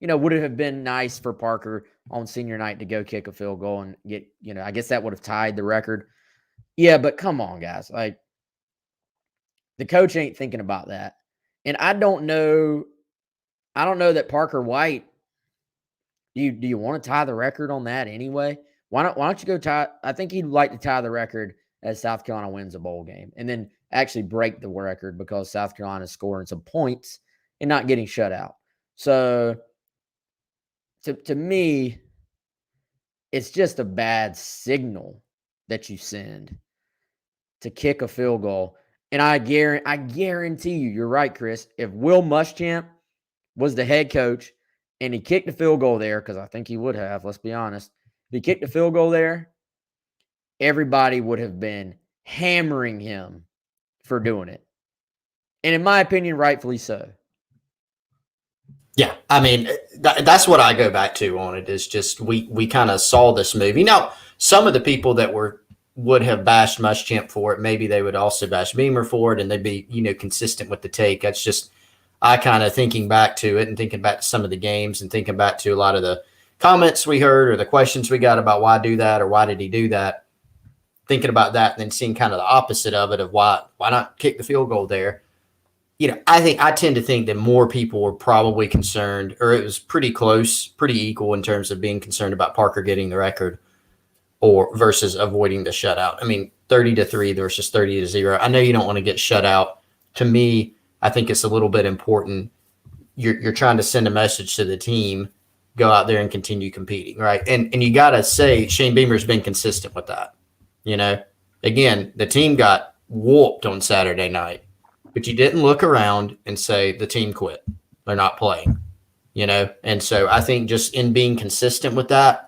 Would it have been nice for Parker on senior night to go kick a field goal and get, I guess that would have tied the record. Yeah, but come on, guys. Like, the coach ain't thinking about that. And I don't know that Parker White, do you want to tie the record on that anyway? Why don't you go tie? I think he'd like to tie the record as South Carolina wins a bowl game and then actually break the record because South Carolina is scoring some points and not getting shut out. So to me, it's just a bad signal that you send to kick a field goal. And I guarantee you're right, Chris. If Will Muschamp was the head coach and he kicked a field goal there, because I think he would have, let's be honest. If he kicked a field goal there, everybody would have been hammering him for doing it. And in my opinion, rightfully so. Yeah, I mean, that's what I go back to on it is just we kind of saw this movie. Now, some of the people that would have bashed Muschamp for it, maybe they would also bash Beamer for it, and they'd be, consistent with the take. That's just, I kind of thinking back to it and thinking back to some of the games and thinking back to a lot of the comments we heard or the questions we got about why do that or why did he do that. Thinking about that and then seeing kind of the opposite of it of why not kick the field goal there. I tend to think that more people were probably concerned, or it was pretty close, pretty equal in terms of being concerned about Parker getting the record or versus avoiding the shutout. I mean, 30-3 versus 30-0. I know you don't want to get shut out. To me, I think it's a little bit important. You're trying to send a message to the team, go out there and continue competing, right? And you got to say Shane Beamer's been consistent with that. Again, the team got whooped on Saturday night, but you didn't look around and say the team quit. They're not playing. And so I think just in being consistent with that,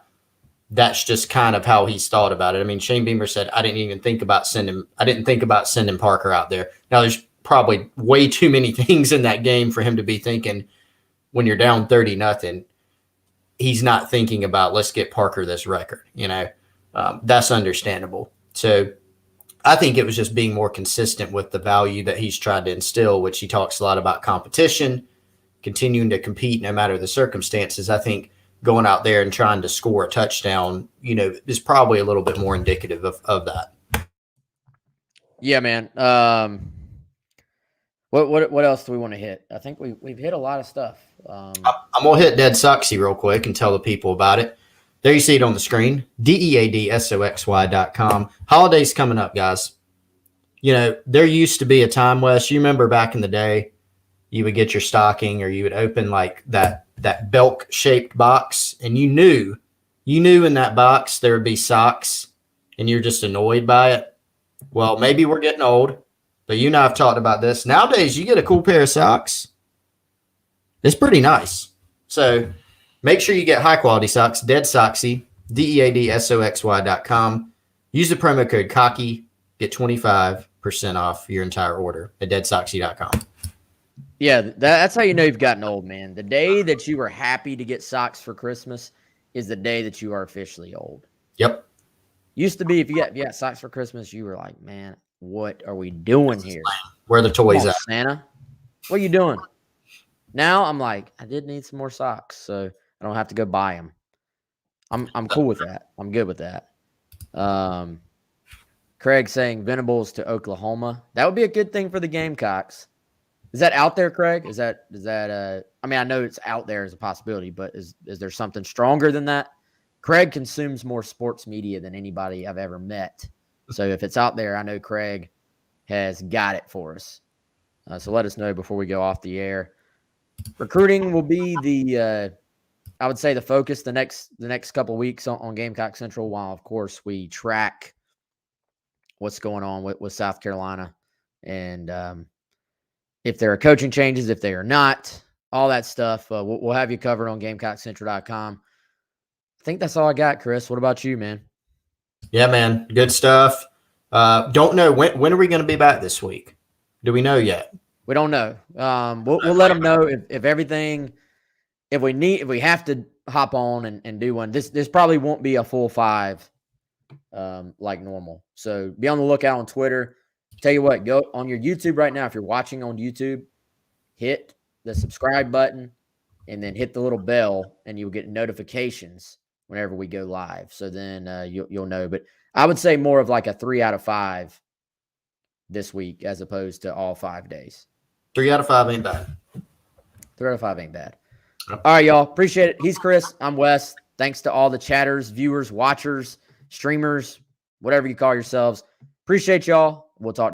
that's just kind of how he's thought about it. I mean, Shane Beamer said, I didn't think about sending Parker out there. Now there's probably way too many things in that game for him to be thinking when you're down 30-0. He's not thinking about, let's get Parker this record, that's understandable. So I think it was just being more consistent with the value that he's tried to instill, which he talks a lot about competition, continuing to compete no matter the circumstances. I think going out there and trying to score a touchdown, is probably a little bit more indicative of that. Yeah, man. What else do we want to hit? I think we've hit a lot of stuff. I'm going to hit Dead Soxy real quick and tell the people about it. There you see it on the screen, DEADSOXY.com. Holidays coming up, guys. There used to be a time, Wes, you remember back in the day, you would get your stocking or you would open like that Belk-shaped box, and you knew in that box there would be socks, and you're just annoyed by it. Well, maybe we're getting old, but I've talked about this. Nowadays, you get a cool pair of socks. It's pretty nice. So make sure you get high-quality socks, Dead Soxy, DEADSOXY.com. Use the promo code COCKY, get 25% off your entire order at DeadSoxy.com. Yeah, that's how you know you've gotten old, man. The day that you were happy to get socks for Christmas is the day that you are officially old. Yep. Used to be if you got socks for Christmas, you were like, man, what are we doing here? Where are the toys at? Santa, what are you doing? Now I'm like, I did need some more socks, so I don't have to go buy them. I'm cool with that. I'm good with that. Craig saying Venables to Oklahoma. That would be a good thing for the Gamecocks. Is that out there, Craig? Is that I mean, I know it's out there as a possibility, but is there something stronger than that? Craig consumes more sports media than anybody I've ever met. So if it's out there, I know Craig has got it for us. So let us know before we go off the air. Recruiting will be I would say the focus the next couple of weeks on Gamecock Central, while of course we track what's going on with South Carolina and if there are coaching changes, if they are not, all that stuff. We'll have you covered on GamecockCentral.com. I think that's all I got, Chris. What about you, man? Yeah, man. Good stuff. Don't know when are we going to be back this week? Do we know yet? We don't know. We'll let them know if everything. If we have to hop on and do one. This probably won't be a full 5 like normal. So be on the lookout on Twitter. Tell you what, go on your YouTube right now. If you're watching on YouTube, hit the subscribe button and then hit the little bell, and you'll get notifications whenever we go live. So then you'll know. But I would say more of like a 3 out of 5 this week as opposed to all 5 days. 3 out of 5 ain't bad. 3 out of 5 ain't bad. All right, y'all. Appreciate it. He's Chris. I'm Wes. Thanks to all the chatters, viewers, watchers, streamers, whatever you call yourselves. Appreciate y'all. We'll talk.